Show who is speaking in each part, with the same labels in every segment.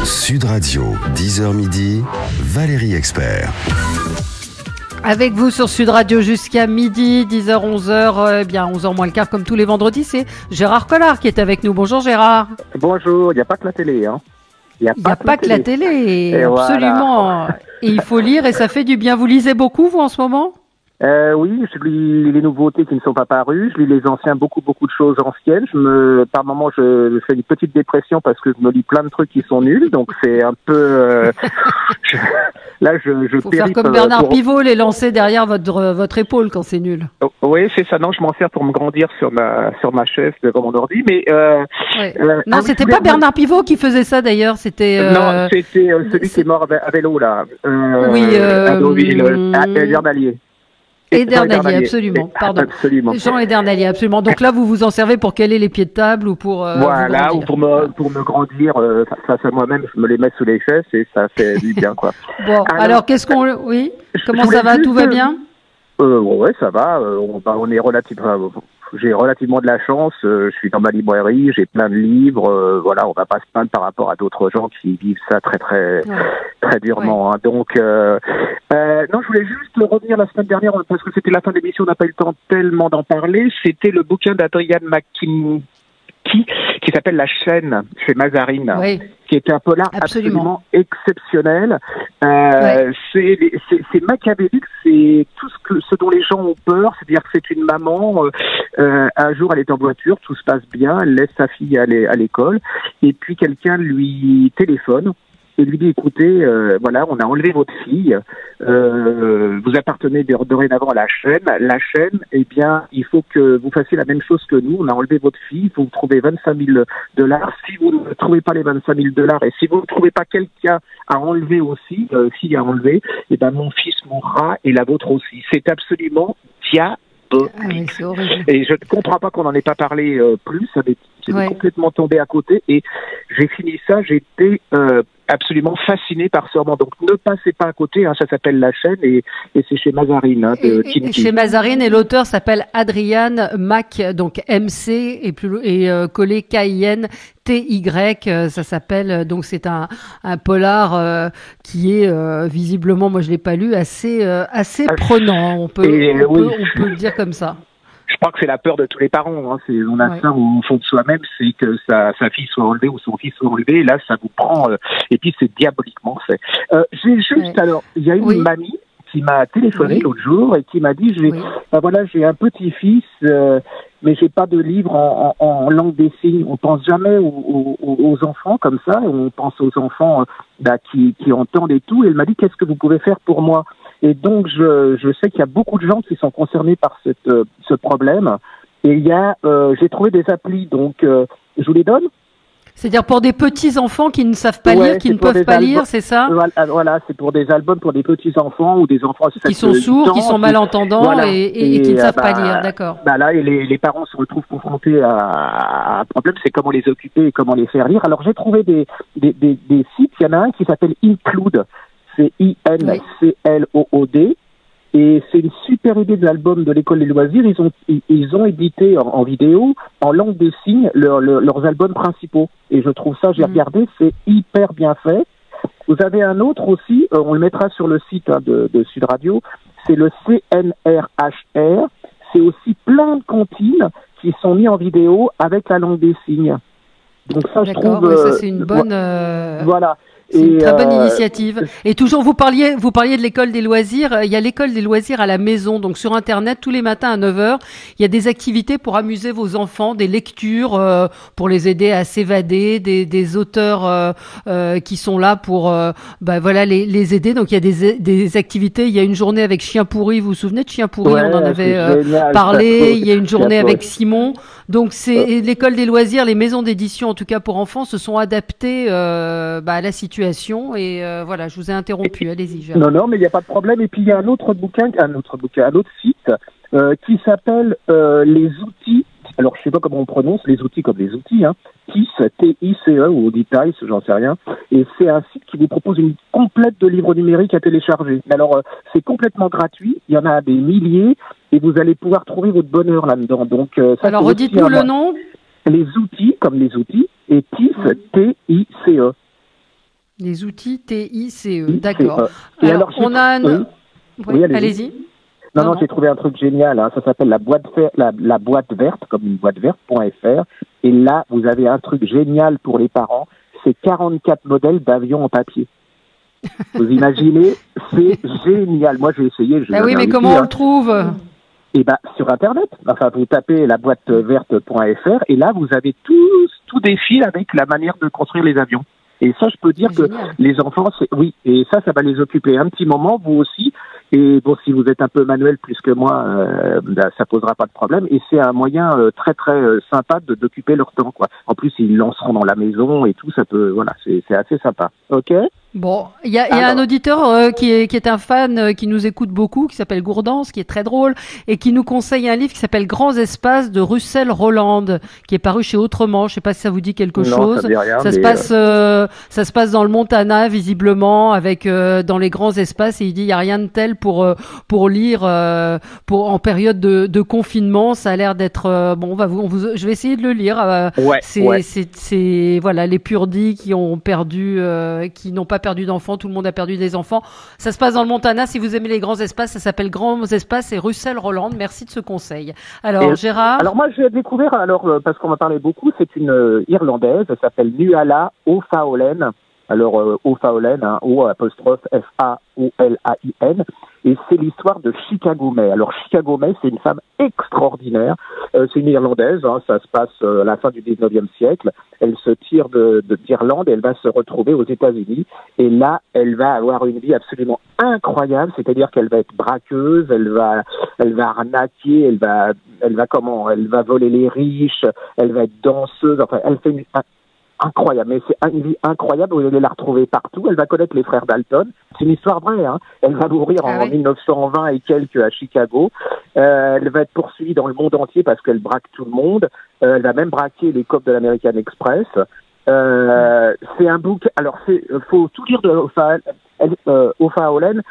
Speaker 1: Sud Radio, 10h midi, Valérie Expert.
Speaker 2: Avec vous sur Sud Radio jusqu'à midi, 10h, 11h, 11h moins le quart comme tous les vendredis, c'est Gérard Collard qui est avec nous. Bonjour Gérard.
Speaker 3: Bonjour, il n'y a pas que la télé.
Speaker 2: Il n'y a pas que la télé, absolument. Voilà. Et il faut lire et ça fait du bien. Vous lisez beaucoup vous en ce moment ?
Speaker 3: Oui, je lis les nouveautés qui ne sont pas parues, je lis les anciens, beaucoup de choses anciennes. Par moments, je fais une petite dépression parce que je me lis plein de trucs qui sont nuls, donc c'est un peu... je
Speaker 2: faut faire comme Bernard Pivot, les lancer derrière votre épaule quand c'est nul.
Speaker 3: Oui, c'est ça. Non, je m'en sers pour me grandir sur ma chaise devant mon ordi, mais...
Speaker 2: Non, c'était pas Bernard Pivot qui faisait ça d'ailleurs, c'était...
Speaker 3: Non, c'était celui qui est mort à vélo, là. À Deauville, à Dernalier.
Speaker 2: Edernalier, absolument. Pardon.
Speaker 3: Absolument.
Speaker 2: Jean Edernalier, absolument. Donc là, vous vous en servez pour caler les pieds de table ou pour
Speaker 3: voilà, ou pour me grandir face à moi-même. Je me les mets sous les fesses et ça fait du bien, quoi.
Speaker 2: Bon, alors qu'est-ce qu'on... Oui. Comment ça va? Tout va bien?
Speaker 3: Ouais, ça va. On est relativement... J'ai relativement de la chance. Je suis dans ma librairie, j'ai plein de livres. Voilà, on va pas se plaindre par rapport à d'autres gens qui vivent ça très durement.
Speaker 2: Ouais.
Speaker 3: Hein. Donc, non, je voulais juste revenir la semaine dernière parce que c'était la fin de l'émission, on n'a pas eu le temps tellement d'en parler. C'était le bouquin d'Adrian McKinty qui s'appelle La Chaîne chez Mazarine, qui était un polar absolument exceptionnel. C'est machiavélique, c'est tout ce dont les gens ont peur, c'est-à-dire que c'est une maman, un jour elle est en voiture, tout se passe bien, elle laisse sa fille aller à l'école, et puis quelqu'un lui téléphone et lui dit écoutez, voilà, on a enlevé votre fille, vous appartenez dorénavant à la chaîne, eh bien, il faut que vous fassiez la même chose que nous, on a enlevé votre fille, il faut vous trouver $25,000. Si vous ne trouvez pas les $25,000 et si vous ne trouvez pas quelqu'un à enlever aussi, fille à enlever, eh ben mon fils mourra et la vôtre aussi. C'est absolument et je ne comprends pas qu'on n'en ait pas parlé plus, j'ai complètement tombé à côté et j'ai fini ça, j'étais absolument fasciné par ce roman. Donc ne passez pas à côté, ça s'appelle La Chaîne et c'est chez Mazarine.
Speaker 2: Chez Mazarine et l'auteur s'appelle Adrian Mac, donc MC et collé KINTY, ça s'appelle, donc c'est un polar qui est visiblement, moi je l'ai pas lu, assez prenant, on peut le dire comme ça.
Speaker 3: Je crois que c'est la peur de tous les parents. On a ça au fond de soi-même, c'est que sa fille soit enlevée ou son fils soit enlevé. Et là, ça vous prend. Et puis, c'est diaboliquement fait. Alors, il y a une mamie qui m'a téléphoné l'autre jour et qui m'a dit j'ai un petit-fils, mais j'ai pas de livre en langue des signes. On pense jamais aux enfants comme ça. On pense aux enfants qui entendent et tout. Et elle m'a dit qu'est-ce que vous pouvez faire pour moi? Et donc, je sais qu'il y a beaucoup de gens qui sont concernés par ce problème. Et j'ai trouvé des applis, donc je vous les donne.
Speaker 2: C'est-à-dire pour des petits-enfants qui ne savent pas lire, qui ne peuvent pas lire, c'est ça?
Speaker 3: Voilà, c'est pour des albums pour des petits-enfants ou des enfants...
Speaker 2: Qui sont sourds, qui sont malentendants et qui ne savent pas lire, d'accord.
Speaker 3: Là, et les parents se retrouvent confrontés à un problème, c'est comment les occuper et comment les faire lire. Alors, j'ai trouvé des sites, il y en a un qui s'appelle Include. C'est INCLOOD, et c'est une super idée de l'album de l'école des loisirs. Ils ont édité en vidéo, en langue des signes, leurs albums principaux. Et je trouve ça, j'ai regardé, c'est hyper bien fait. Vous avez un autre aussi, on le mettra sur le site de Sud Radio, c'est le CNRHR. C'est aussi plein de comptines qui sont mis en vidéo avec la langue des signes. Donc ça, je trouve...
Speaker 2: ça c'est une bonne...
Speaker 3: Voilà.
Speaker 2: C'est une très bonne initiative. Et toujours, vous parliez de l'école des loisirs. Il y a l'école des loisirs à la maison. Donc, sur Internet, tous les matins à 9h, il y a des activités pour amuser vos enfants, des lectures pour les aider à s'évader, des auteurs qui sont là pour les aider. Donc, il y a des activités. Il y a une journée avec Chien Pourri. Vous vous souvenez de Chien Pourri? On en avait parlé. Il y a une journée avec Simon. Donc, c'est l'école des loisirs, les maisons d'édition, en tout cas pour enfants, se sont adaptées à la situation. Et voilà, je vous ai interrompu. Allez-y, Gérard.
Speaker 3: Non, mais il n'y a pas de problème. Et puis, il y a un autre site qui s'appelle Les Outils. Alors, je ne sais pas comment on prononce les outils comme les outils. TICE, T-I-C-E, ou Auditice, j'en sais rien. Et c'est un site qui vous propose une complète de livres numériques à télécharger. Alors, c'est complètement gratuit. Il y en a des milliers. Et vous allez pouvoir trouver votre bonheur là-dedans. Donc,
Speaker 2: alors, redites-nous le nom.
Speaker 3: Les outils, comme les outils. Et TICE, T-I-C-E.
Speaker 2: Les outils TICE, d'accord.
Speaker 3: Et
Speaker 2: alors on a un...
Speaker 3: Oui,
Speaker 2: allez-y.
Speaker 3: Non, j'ai trouvé un truc génial. Hein. Ça s'appelle la boîte verte, comme une boîte verte.fr. Et là, vous avez un truc génial pour les parents. C'est 44 modèles d'avions en papier. Vous imaginez, c'est génial. Moi, j'ai essayé.
Speaker 2: Oui, mais comment on le trouve?
Speaker 3: Eh ben, sur Internet. Enfin, vous tapez la boîte verte.fr et là, vous avez tout des fils avec la manière de construire les avions. Et ça, je peux dire que les enfants, oui, et ça va les occuper un petit moment, vous aussi. Et bon, si vous êtes un peu manuel plus que moi, ça posera pas de problème. Et c'est un moyen très très sympa d'occuper leur temps, quoi. En plus, ils lanceront dans la maison et tout, ça peut, voilà, c'est assez sympa. Ok.
Speaker 2: Bon, il y a un auditeur qui est un fan, qui nous écoute beaucoup, qui s'appelle Gourdance, qui est très drôle, et qui nous conseille un livre qui s'appelle Grands espaces de Russell Roland, qui est paru chez Autrement. Je sais pas si ça vous dit quelque chose.
Speaker 3: Ça dit rien,
Speaker 2: ça se passe dans le Montana, visiblement, avec dans les grands espaces. Et il dit il y a rien de tel pour lire en période de confinement. Ça a l'air d'être bon. Je vais essayer de le lire. C'est voilà, les purdis qui ont perdu, qui n'ont pas perdu d'enfants, tout le monde a perdu des enfants. Ça se passe dans le Montana. Si vous aimez les grands espaces, ça s'appelle Grands espaces et Russell Roland. Merci de ce conseil. Alors, Gérard.
Speaker 3: Alors moi, j'ai découvert, parce qu'on m'a parlé beaucoup, c'est une Irlandaise, elle s'appelle Nuala O'Fallon. Alors, O'Fallon, hein, O''F''A''O''L''A''I''N. Et c'est l'histoire de Chicago May. Alors, Chicago May, c'est une femme extraordinaire. C'est une Irlandaise, hein, ça se passe à la fin du 19e siècle. Elle se tire d'Irlande et elle va se retrouver aux États-Unis. Et là, elle va avoir une vie absolument incroyable. C'est-à-dire qu'elle va être braqueuse, elle va arnaquer, elle va voler les riches, elle va être danseuse. Enfin, elle fait incroyable, mais c'est une vie incroyable. Vous allez la retrouver partout. Elle va connaître les frères Dalton. C'est une histoire vraie. Hein. Elle va mourir en 1920 et quelques à Chicago. Elle va être poursuivie dans le monde entier parce qu'elle braque tout le monde. Elle va même braquer les cops de l'American Express. C'est un bouquin. Alors, faut tout lire de O'Fallon.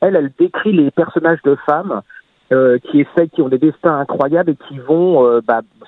Speaker 3: Elle décrit les personnages de femmes qui ont des destins incroyables et qui vont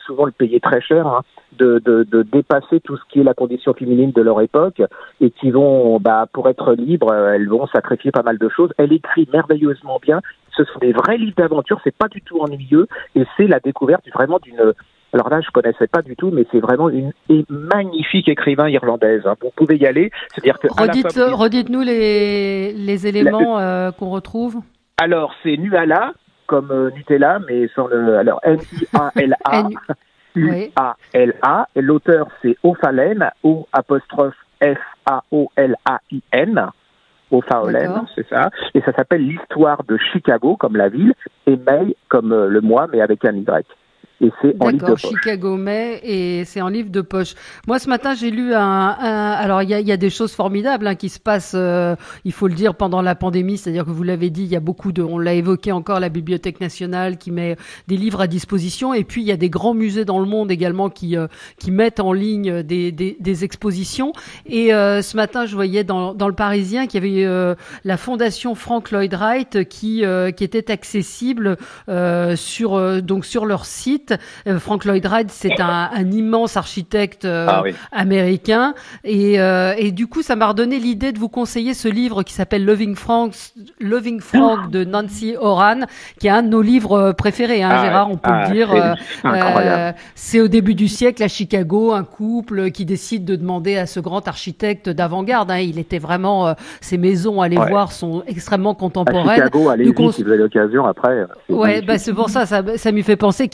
Speaker 3: souvent le payer très cher, hein, de dépasser tout ce qui est la condition féminine de leur époque et qui vont, pour être libres, elles vont sacrifier pas mal de choses. Elle écrit merveilleusement bien. Ce sont des vrais livres d'aventure, c'est pas du tout ennuyeux et c'est la découverte vraiment d'une... Alors là, je connaissais pas du tout, mais c'est vraiment une magnifique écrivain irlandaise. Hein. Vous pouvez y aller. C'est-à-dire que
Speaker 2: redites-nous les éléments qu'on retrouve.
Speaker 3: Alors, c'est Nuala, comme Nutella, mais sans le... Alors, N-I-A-L-A, U-A-L-A. Et l'auteur, c'est O'Fallon, O''F''A''O''L''A''I''N. O'Fallon, c'est ça. Et ça s'appelle l'histoire de Chicago, comme la ville, et May, comme le mois, mais avec un Y. Et c'est en livre de poche.
Speaker 2: Chicago May, et c'est en livre de poche. Moi, ce matin, j'ai lu alors, il y a des choses formidables, hein, qui se passent, il faut le dire, pendant la pandémie. C'est-à-dire que vous l'avez dit, il y a on l'a évoqué encore, la Bibliothèque nationale qui met des livres à disposition. Et puis, il y a des grands musées dans le monde également qui mettent en ligne des expositions. Et ce matin, je voyais dans le Parisien qu'il y avait la Fondation Frank Lloyd Wright qui était accessible sur leur site. Frank Lloyd Wright, c'est un immense architecte américain, et du coup, ça m'a redonné l'idée de vous conseiller ce livre qui s'appelle Loving Frank de Nancy Horan, qui est un de nos livres préférés, hein, Gérard, on peut le dire. C'est au début du siècle à Chicago, un couple qui décide de demander à ce grand architecte d'avant-garde. Hein, il était vraiment, ces maisons, allez voir, sont extrêmement contemporaines. À
Speaker 3: Chicago, allez-y, si vous avez l'occasion après.
Speaker 2: C'est pour ça m'y fait penser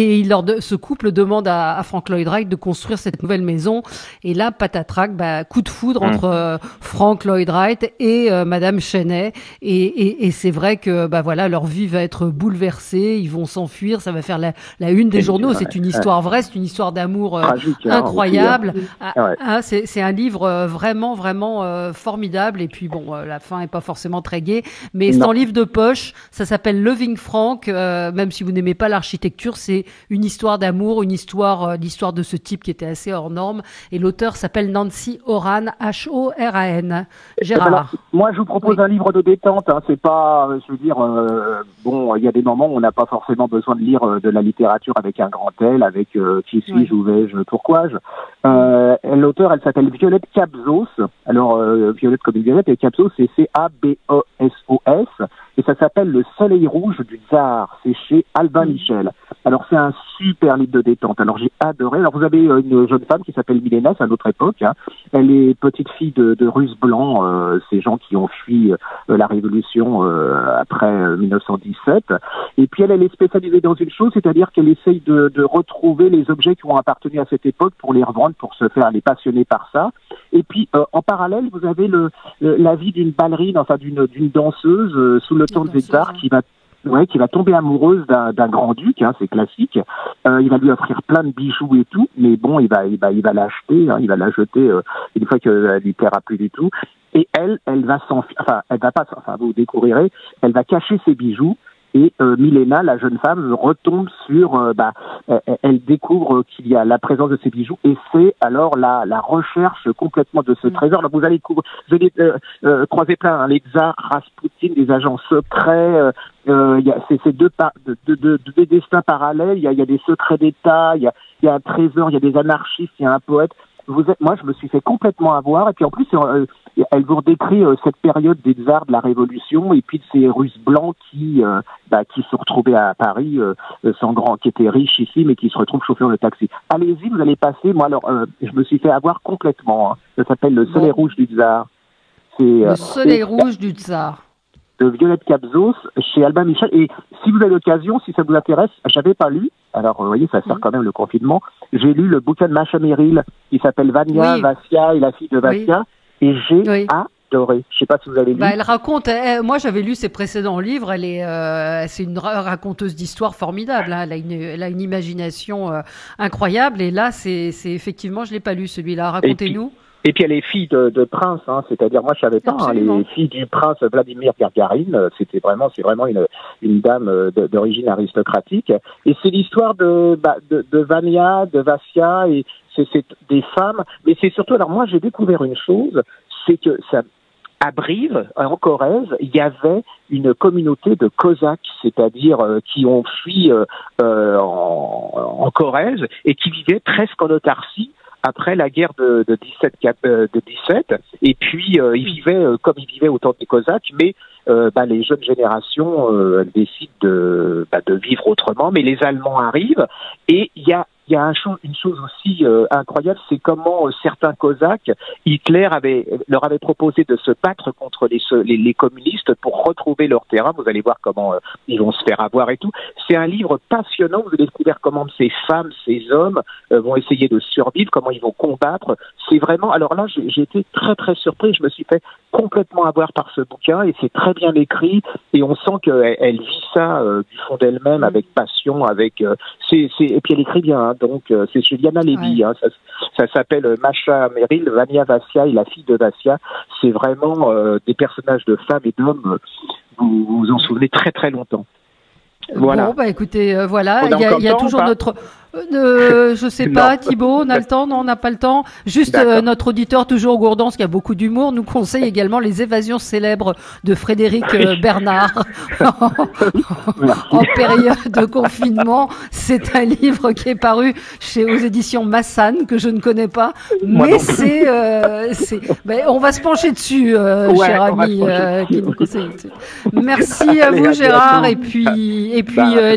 Speaker 2: ce couple demande à Frank Lloyd Wright de construire cette nouvelle maison. Et là, patatrac, coup de foudre entre Frank Lloyd Wright et Madame Cheney. Et c'est vrai que leur vie va être bouleversée. Ils vont s'enfuir. Ça va faire la une des journaux. C'est une histoire vraie. C'est une histoire d'amour incroyable. C'est un livre vraiment, vraiment formidable. Et puis la fin est pas forcément très gaie. Mais c'est en livre de poche. Ça s'appelle Loving Frank. Même si vous n'aimez pas l'architecture, c'est une histoire d'amour, l'histoire de ce type qui était assez hors norme. Et l'auteur s'appelle Nancy Horan, H-O-R-A-N. Gérard.
Speaker 3: Moi, je vous propose un livre de détente. Hein. C'est pas, je veux dire, il y a des moments où on n'a pas forcément besoin de lire de la littérature avec un grand L, avec qui suis-je, où vais-je, pourquoi-je. L'auteur, elle s'appelle Violette Cabzos. Alors, Violette comme une violette, et Cabzos, c'est C-A-B-O-S-O-S. Et ça s'appelle Le Soleil rouge du Tsar. C'est chez Albin Michel. Alors, c'est un super livre de détente. Alors, j'ai adoré. Alors, vous avez une jeune femme qui s'appelle Milena, c'est à notre époque. Hein. Elle est petite fille de Russes blancs, ces gens qui ont fui la Révolution après 1917. Et puis, elle est spécialisée dans une chose, c'est-à-dire qu'elle essaye de retrouver les objets qui ont appartenu à cette époque pour les revendre, pour se faire les passionner par ça. Et puis, en parallèle, vous avez la vie d'une ballerine, enfin d'une danseuse sous le temps de Tsar qui va tomber amoureuse d'un grand-duc, hein, c'est classique. Il va lui offrir plein de bijoux et tout, mais bon, il va l'acheter, hein, il va la jeter une fois qu'elle lui plaira plus du tout. Et elle va vous découvrirez, elle va cacher ses bijoux. Et Milena, la jeune femme, retombe sur, elle découvre qu'il y a la présence de ces bijoux, et c'est alors la recherche complètement de ce trésor. Alors vous allez croiser plein, hein, les tsars, Raspoutine, des agents secrets. C'est deux destins parallèles. Il y a des secrets d'État, il y a un trésor, il y a des anarchistes, il y a un poète. Moi, je me suis fait complètement avoir. Et puis en plus, elle vous décrit cette période des tsars de la Révolution et puis de ces Russes blancs qui se retrouvaient à Paris, qui étaient riches ici, mais qui se retrouvent chauffeurs de taxi. Allez-y, vous allez passer. Moi, alors, je me suis fait avoir complètement. Hein. Ça s'appelle Le Soleil rouge du Tsar.
Speaker 2: Le Soleil rouge du Tsar.
Speaker 3: De Violette Cabzos chez Albin Michel. Et si vous avez l'occasion, si ça vous intéresse, j'avais pas lu. Alors, vous voyez, ça sert quand même le confinement. J'ai lu le bouquin de Masha Merrill qui s'appelle Vania, Vassia et la fille de Vassia. Oui. Et j'ai adoré. Je sais pas si vous avez lu.
Speaker 2: Elle raconte, moi j'avais lu ses précédents livres, c'est une raconteuse d'histoire formidable. Hein. Elle a une imagination incroyable. Et là, c'est effectivement, je l'ai pas lu celui-là. Racontez-nous.
Speaker 3: Et puis elle est fille de prince, hein, c'est-à-dire moi je savais pas, hein, les filles du prince Vladimir Gargarine, c'est vraiment une dame d'origine aristocratique. Et c'est l'histoire de Vania, de Vassia, et c'est des femmes. Mais c'est surtout, alors moi j'ai découvert une chose, c'est que à Brive, en Corrèze, il y avait une communauté de Cosaques, c'est-à-dire qui ont fui en Corrèze et qui vivaient presque en autarcie après la guerre de 17, et puis ils vivaient comme ils vivaient au temps des Cosaques, mais les jeunes générations décident de vivre autrement, mais les Allemands arrivent, et il y a une chose aussi incroyable, c'est comment certains Cosaques, Hitler leur avait proposé de se battre contre les communistes pour retrouver leur terrain. Vous allez voir comment ils vont se faire avoir et tout. C'est un livre passionnant. Vous allez découvrir comment ces femmes, ces hommes vont essayer de survivre, comment ils vont combattre. C'est vraiment... Alors là, j'ai été très très surpris. Je me suis fait complètement avoir par ce bouquin, et c'est très bien écrit, et on sent qu'elle vit ça du fond d'elle-même avec passion, et puis elle écrit bien, hein. Donc c'est chez Liana Levy, hein. Ça s'appelle Masha Merrill, Vania, Vassia et la fille de Vassia. C'est vraiment des personnages de femmes et d'hommes, vous vous en souvenez très très longtemps. Voilà.
Speaker 2: Bon, écoutez, voilà, il y a toujours notre... je sais pas, Thibaut, on a le temps? Non, on n'a pas le temps. Juste, notre auditeur, toujours Gourdance, qui a beaucoup d'humour, nous conseille également Les Évasions célèbres de Frédéric Bernard en période de confinement. C'est un livre qui est paru aux éditions Massane, que je ne connais pas, mais on va se pencher dessus, cher ami, qui nous conseille. Merci à vous, Gérard, et puis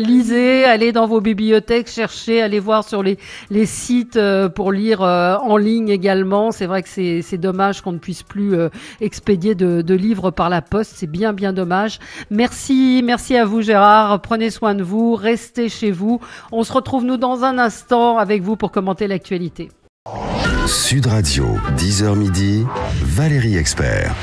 Speaker 2: lisez, allez dans vos bibliothèques, cherchez, allez voir sur les sites pour lire en ligne également. C'est vrai que c'est dommage qu'on ne puisse plus expédier de livres par la poste. C'est bien dommage. Merci à vous, Gérard. Prenez soin de vous, restez chez vous. On se retrouve nous dans un instant avec vous pour commenter l'actualité.
Speaker 1: Sud Radio, 10h midi, Valérie Expert.